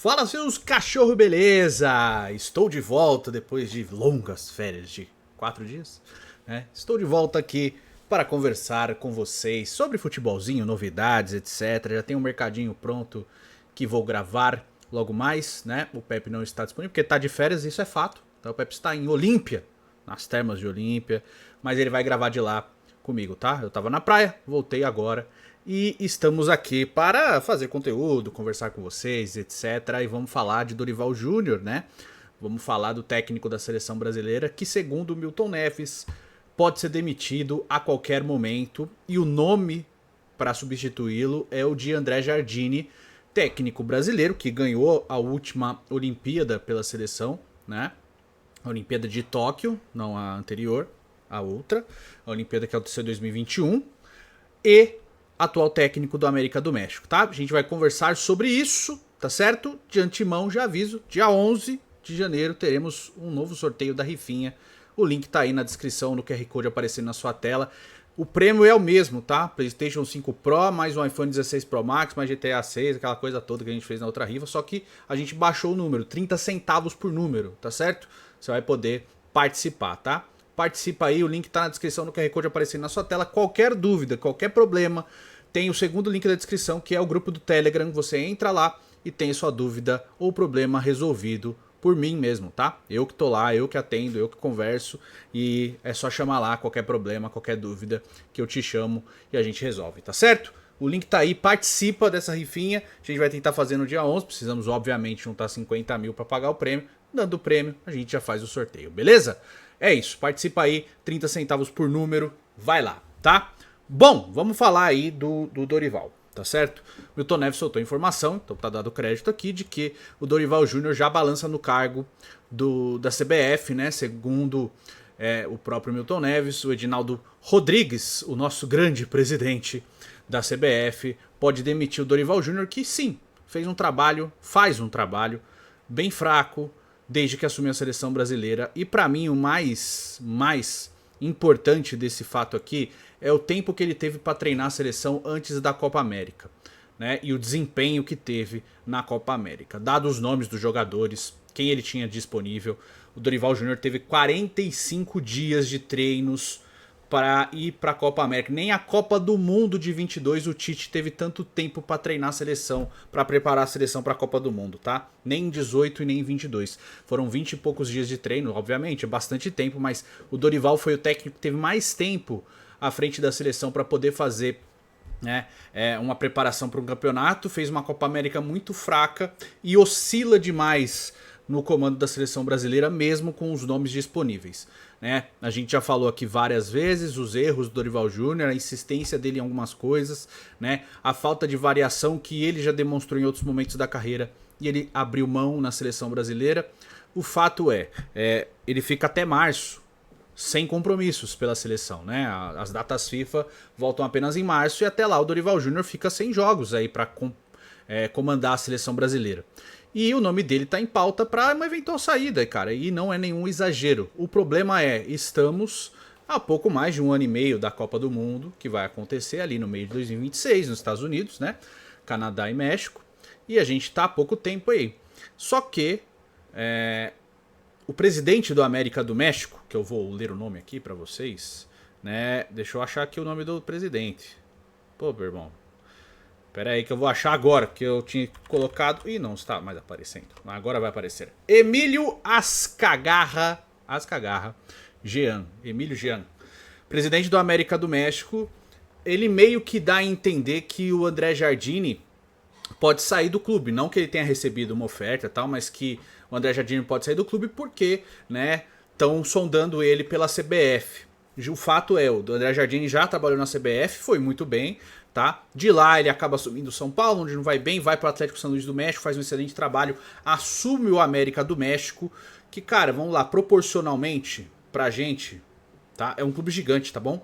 Fala, seus cachorro, beleza? Estou de volta depois de longas férias de 4 dias, né? Estou de volta aqui para conversar com vocês sobre futebolzinho, novidades, etc. Já tem um mercadinho pronto que vou gravar logo mais, né? O Pepe não está disponível porque está de férias, isso é fato. Então o Pepe está em Olímpia, nas termas de Olímpia, mas ele vai gravar de lá comigo, tá? Eu tava na praia, voltei agora e estamos aqui para fazer conteúdo, conversar com vocês, etc. E vamos falar de Dorival Júnior, né? Vamos falar do técnico da seleção brasileira que, segundo o Milton Neves, pode ser demitido a qualquer momento e o nome para substituí-lo é o de André Jardine, técnico brasileiro que ganhou a última Olimpíada pela seleção, né? A Olimpíada de Tóquio, não a anterior, a outra, a Olimpíada que aconteceu em 2021, e atual técnico do América do México, tá? A gente vai conversar sobre isso, tá certo? De antemão já aviso, dia 11 de janeiro teremos um novo sorteio da rifinha. O link tá aí na descrição, no QR Code aparecendo na sua tela. O prêmio é o mesmo, tá? PlayStation 5 Pro, mais um iPhone 16 Pro Max, mais GTA 6, aquela coisa toda que a gente fez na outra rifa, só que a gente baixou o número, 30 centavos por número, tá certo? Você vai poder participar, tá? Participa aí, o link tá na descrição, no QR Code aparecendo na sua tela. Qualquer dúvida, qualquer problema, tem o segundo link da descrição, que é o grupo do Telegram. Você entra lá e tem sua dúvida ou problema resolvido por mim mesmo, tá? Eu que tô lá, eu que atendo, eu que converso, e é só chamar lá qualquer problema, qualquer dúvida que eu te chamo e a gente resolve, tá certo? O link tá aí, participa dessa rifinha, a gente vai tentar fazer no dia 11, precisamos obviamente juntar 50 mil para pagar o prêmio. Dando o prêmio, a gente já faz o sorteio, beleza? É isso, participa aí, 30 centavos por número, vai lá, tá? Bom, vamos falar aí do Dorival, tá certo? O Milton Neves soltou informação, então tá dado crédito aqui, de que o Dorival Júnior já balança no cargo da CBF, né? Segundo o próprio Milton Neves, o Edinaldo Rodrigues, o nosso grande presidente da CBF, pode demitir o Dorival Júnior, que sim, faz um trabalho bem fraco, desde que assumiu a seleção brasileira. E para mim o mais importante desse fato aqui é o tempo que ele teve para treinar a seleção antes da Copa América, né? E o desempenho que teve na Copa América. Dados os nomes dos jogadores, quem ele tinha disponível, o Dorival Júnior teve 45 dias de treinos para ir para a Copa América. Nem a Copa do Mundo de 22 o Tite teve tanto tempo para treinar a seleção, para preparar a seleção para a Copa do Mundo, tá? Nem em 18 e nem em 22. Foram 20 e poucos dias de treino, obviamente, é bastante tempo, mas o Dorival foi o técnico que teve mais tempo à frente da seleção para poder fazer, né, uma preparação para um campeonato. Fez uma Copa América muito fraca e oscila demais no comando da seleção brasileira, mesmo com os nomes disponíveis, né? A gente já falou aqui várias vezes os erros do Dorival Júnior, a insistência dele em algumas coisas, né? A falta de variação que ele já demonstrou em outros momentos da carreira e ele abriu mão na seleção brasileira. O fato ele fica até março sem compromissos pela seleção, né? As datas FIFA voltam apenas em março e até lá o Dorival Júnior fica sem jogos aí para comandar a seleção brasileira. E o nome dele tá em pauta para uma eventual saída, cara. E não é nenhum exagero. O problema estamos a pouco mais de um ano e meio da Copa do Mundo, que vai acontecer ali no meio de 2026, nos Estados Unidos, né? Canadá e México. E a gente tá há pouco tempo aí. Só que o presidente do América do México, que eu vou ler o nome aqui para vocês, né? Deixa eu achar aqui o nome do presidente. Pô, meu irmão. Pera aí que eu vou achar agora, que eu tinha colocado e não está mais aparecendo. Agora vai aparecer. Emílio Azcagarra Jean. Emílio Jean. Presidente do América do México. Ele meio que dá a entender que o André Jardine pode sair do clube. Não que ele tenha recebido uma oferta e tal, mas que o André Jardine pode sair do clube porque, né, estão sondando ele pela CBF. O fato o André Jardine já trabalhou na CBF, foi muito bem, tá? De lá ele acaba assumindo o São Paulo, onde não vai bem, vai para o Atlético São Luís do México, faz um excelente trabalho, assume o América do México, que, cara, vamos lá, proporcionalmente pra gente, tá? É um clube gigante, tá bom?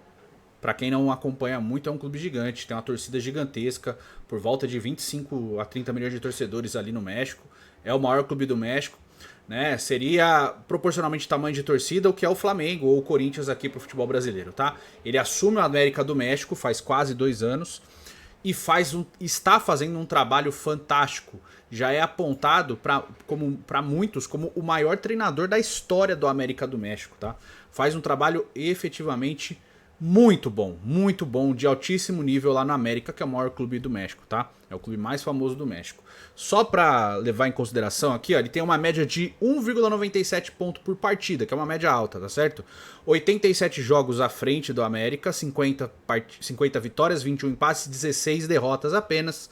Pra quem não acompanha muito, é um clube gigante, tem uma torcida gigantesca, por volta de 25 a 30 milhões de torcedores ali no México, é o maior clube do México, né? Seria proporcionalmente tamanho de torcida o que é o Flamengo ou o Corinthians aqui pro futebol brasileiro, tá? Ele assume o América do México faz quase 2 anos e está fazendo um trabalho fantástico. Já é apontado para muitos como o maior treinador da história do América do México, tá? Faz um trabalho efetivamente muito bom, de altíssimo nível lá na América, que é o maior clube do México, tá? É o clube mais famoso do México. Só para levar em consideração aqui, ó, ele tem uma média de 1,97 ponto por partida, que é uma média alta, tá certo? 87 jogos à frente do América, 50 vitórias, 21 empates, 16 derrotas apenas.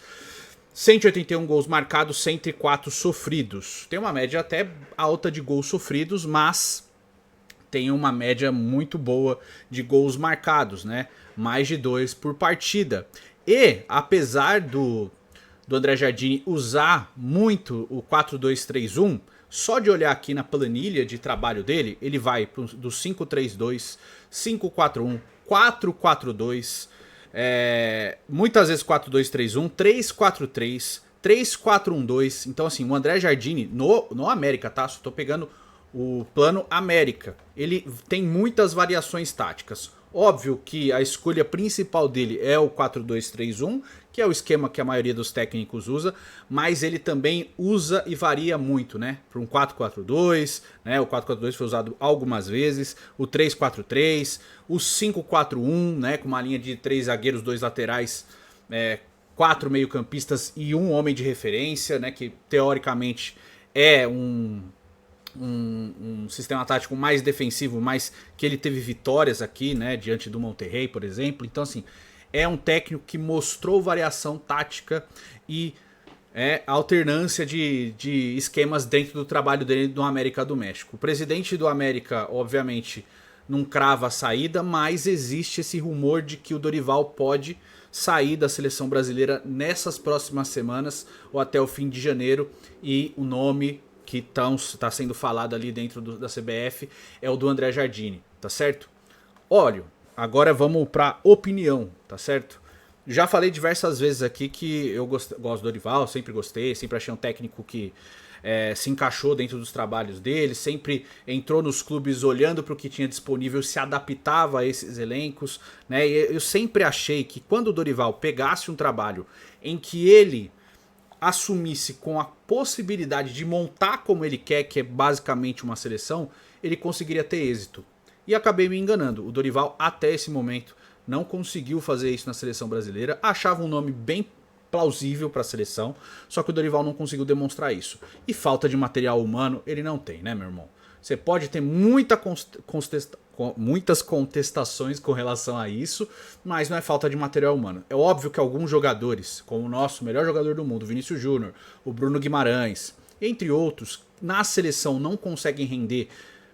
181 gols marcados, 104 sofridos. Tem uma média até alta de gols sofridos, mas tem uma média muito boa de gols marcados, né? Mais de 2 por partida. E, apesar do André Jardine usar muito o 4-2-3-1, só de olhar aqui na planilha de trabalho dele, ele vai do 5-3-2, 5-4-1, 4-4-2, muitas vezes 4-2-3-1, 3-4-3, 3-4-1-2. Então, assim, o André Jardine, no América, tá? Só tô pegando o plano América. Ele tem muitas variações táticas. Óbvio que a escolha principal dele é o 4-2-3-1, que é o esquema que a maioria dos técnicos usa, mas ele também usa e varia muito, né? Para um 4-4-2, né? O 4-4-2 foi usado algumas vezes, o 3-4-3, o 5-4-1, né? Com uma linha de 3 zagueiros, 2 laterais, 4 meio-campistas e um homem de referência, né? Que teoricamente é um sistema tático mais defensivo, mas que ele teve vitórias aqui, né, diante do Monterrey, por exemplo. Então, assim, é um técnico que mostrou variação tática e alternância de esquemas dentro do trabalho dele no América do México. O presidente do América, obviamente, não crava a saída, mas existe esse rumor de que o Dorival pode sair da seleção brasileira nessas próximas semanas ou até o fim de janeiro, e o nome que está sendo falado ali dentro da CBF é o do André Jardine, tá certo? Olha, agora vamos para opinião, tá certo? Já falei diversas vezes aqui que eu gosto do Dorival, sempre gostei, sempre achei um técnico que se encaixou dentro dos trabalhos dele, sempre entrou nos clubes olhando para o que tinha disponível, se adaptava a esses elencos, né? E eu sempre achei que quando o Dorival pegasse um trabalho em que ele assumisse com a possibilidade de montar como ele quer, que é basicamente uma seleção, ele conseguiria ter êxito. E acabei me enganando. O Dorival, até esse momento, não conseguiu fazer isso na seleção brasileira. Achava um nome bem plausível para a seleção, só que o Dorival não conseguiu demonstrar isso. E falta de material humano ele não tem, né, meu irmão? Você pode ter muitas contestações com relação a isso, mas não é falta de material humano. É óbvio que alguns jogadores, como o nosso melhor jogador do mundo, Vinícius Júnior, o Bruno Guimarães, entre outros, na seleção não conseguem render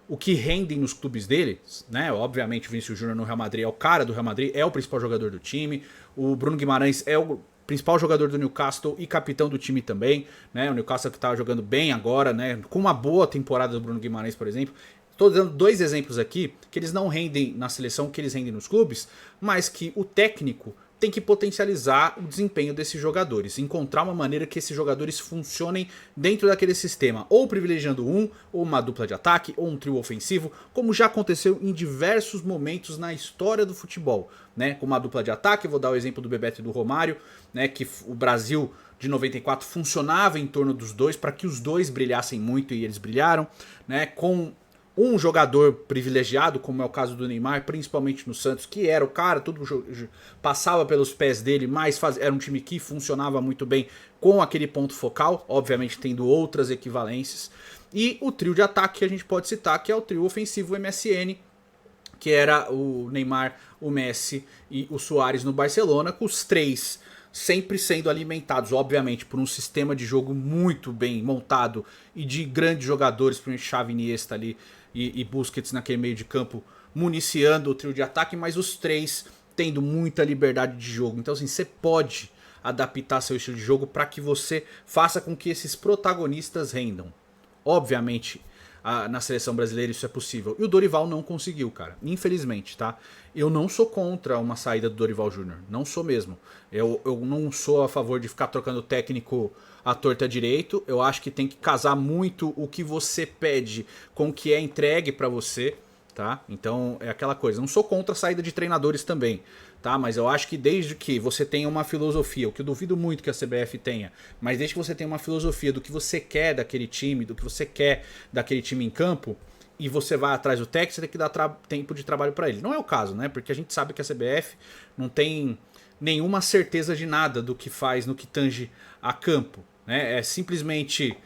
o que rendem nos clubes deles, né? Obviamente o Vinícius Júnior no Real Madrid é o cara do Real Madrid, é o principal jogador do time, o Bruno Guimarães é o principal jogador do Newcastle e capitão do time também, né? O Newcastle que estava jogando bem agora, né? Com uma boa temporada do Bruno Guimarães, por exemplo. Estou dando 2 exemplos aqui que eles não rendem na seleção, que eles rendem nos clubes, mas que o técnico tem que potencializar o desempenho desses jogadores, encontrar uma maneira que esses jogadores funcionem dentro daquele sistema, ou privilegiando ou uma dupla de ataque, ou um trio ofensivo, como já aconteceu em diversos momentos na história do futebol, né? Com uma dupla de ataque, vou dar o exemplo do Bebeto e do Romário, né? Que o Brasil de 94 funcionava em torno dos dois para que os dois brilhassem muito e eles brilharam, né? Com um jogador privilegiado, como é o caso do Neymar, principalmente no Santos, que era o cara, tudo passava pelos pés dele, mas era um time que funcionava muito bem com aquele ponto focal, obviamente tendo outras equivalências. E o trio de ataque que a gente pode citar, que é o trio ofensivo MSN, que era o Neymar, o Messi e o Suárez no Barcelona, com os três sempre sendo alimentados, obviamente, por um sistema de jogo muito bem montado e de grandes jogadores, principalmente Xavi, Iniesta ali e Busquets naquele meio de campo, municiando o trio de ataque, mas os três tendo muita liberdade de jogo. Então, assim, você pode adaptar seu estilo de jogo para que você faça com que esses protagonistas rendam. Obviamente, na seleção brasileira isso é possível. E o Dorival não conseguiu, cara. Infelizmente, tá? Eu não sou contra uma saída do Dorival Júnior. Não sou mesmo. Eu não sou a favor de ficar trocando técnico à torta direito. Eu acho que tem que casar muito o que você pede com o que é entregue pra você, tá? Então é aquela coisa. Não sou contra a saída de treinadores também, tá? Mas eu acho que desde que você tenha uma filosofia, o que eu duvido muito que a CBF tenha, mas desde que você tenha uma filosofia do que você quer daquele time, do que você quer daquele time em campo, e você vai atrás do técnico, você tem que dar tempo de trabalho para ele. Não é o caso, né? Porque a gente sabe que a CBF não tem nenhuma certeza de nada do que faz no que tange a campo, né? É simplesmente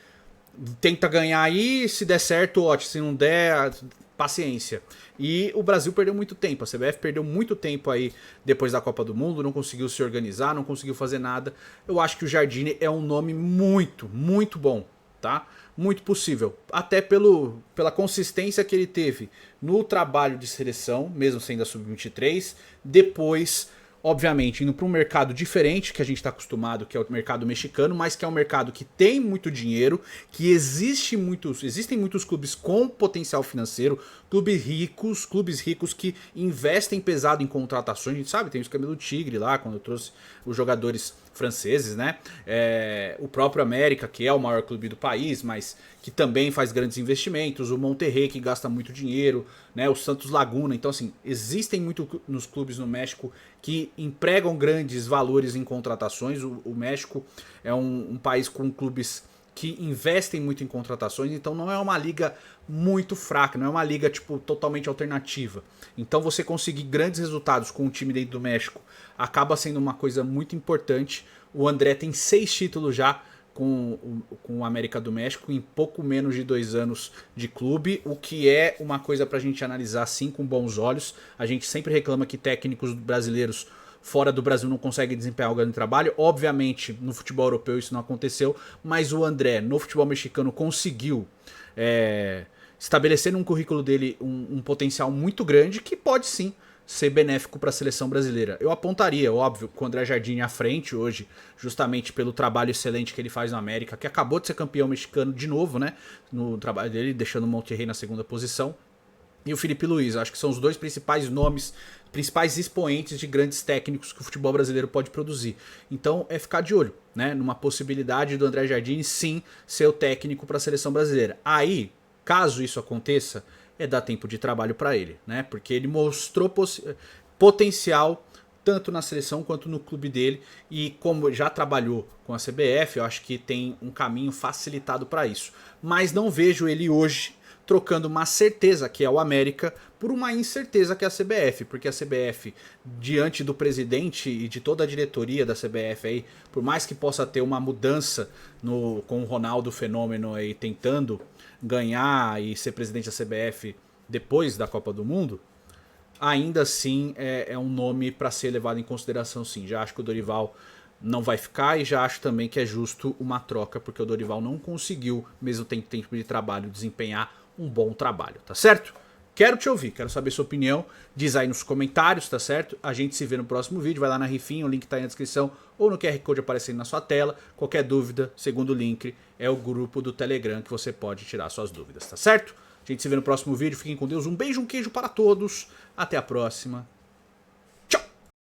tenta ganhar aí, se der certo, ótimo, se não der, paciência. E o Brasil perdeu muito tempo, a CBF perdeu muito tempo aí depois da Copa do Mundo, não conseguiu se organizar, não conseguiu fazer nada. Eu acho que o Jardine é um nome muito, muito bom, tá? Muito possível, até pela consistência que ele teve no trabalho de seleção, mesmo sendo a Sub-23, depois, obviamente, indo para um mercado diferente que a gente está acostumado, que é o mercado mexicano, mas que é um mercado que tem muito dinheiro, que existem muitos clubes com potencial financeiro, clubes ricos que investem pesado em contratações. A gente sabe, tem o esquema do Tigre lá, quando eu trouxe os jogadores franceses, né? O próprio América, que é o maior clube do país, mas que também faz grandes investimentos, o Monterrey, que gasta muito dinheiro, né? O Santos Laguna. Então, assim, existem muito nos clubes no México que empregam grandes valores em contratações. O México é um país com clubes que investem muito em contratações, então não é uma liga muito fraca, não é uma liga tipo totalmente alternativa. Então você conseguir grandes resultados com um time dentro do México acaba sendo uma coisa muito importante. O André tem 6 títulos já com o América do México em pouco menos de 2 anos de clube, o que é uma coisa pra gente analisar sim com bons olhos. A gente sempre reclama que técnicos brasileiros fora do Brasil não conseguem desempenhar um grande trabalho. Obviamente no futebol europeu isso não aconteceu, mas o André no futebol mexicano conseguiu estabelecer no currículo dele um potencial muito grande que pode sim ser benéfico para a seleção brasileira. Eu apontaria, óbvio, com o André Jardine à frente hoje, justamente pelo trabalho excelente que ele faz no América, que acabou de ser campeão mexicano de novo, né? No trabalho dele, deixando o Monterrey na segunda posição. E o Felipe Luiz, acho que são os dois principais nomes, principais expoentes de grandes técnicos que o futebol brasileiro pode produzir. Então é ficar de olho, né? Numa possibilidade do André Jardine sim ser o técnico para a seleção brasileira. Aí, caso isso aconteça, é dar tempo de trabalho para ele, né? Porque ele mostrou potencial tanto na seleção quanto no clube dele, e como já trabalhou com a CBF, eu acho que tem um caminho facilitado para isso. Mas não vejo ele hoje trocando uma certeza que é o América por uma incerteza que é a CBF, porque a CBF, diante do presidente e de toda a diretoria da CBF aí, por mais que possa ter uma mudança com o Ronaldo Fenômeno aí tentando ganhar e ser presidente da CBF depois da Copa do Mundo, ainda assim é um nome para ser levado em consideração sim. Já acho que o Dorival não vai ficar e já acho também que é justo uma troca, porque o Dorival não conseguiu, mesmo tendo tempo de trabalho, desempenhar um bom trabalho, tá certo? Quero te ouvir, quero saber sua opinião, diz aí nos comentários, tá certo? A gente se vê no próximo vídeo, vai lá na Rifinha, o link tá aí na descrição ou no QR Code aparecendo na sua tela. Qualquer dúvida, segundo o link, é o grupo do Telegram que você pode tirar suas dúvidas, tá certo? A gente se vê no próximo vídeo, fiquem com Deus, um beijo, um queijo para todos, até a próxima.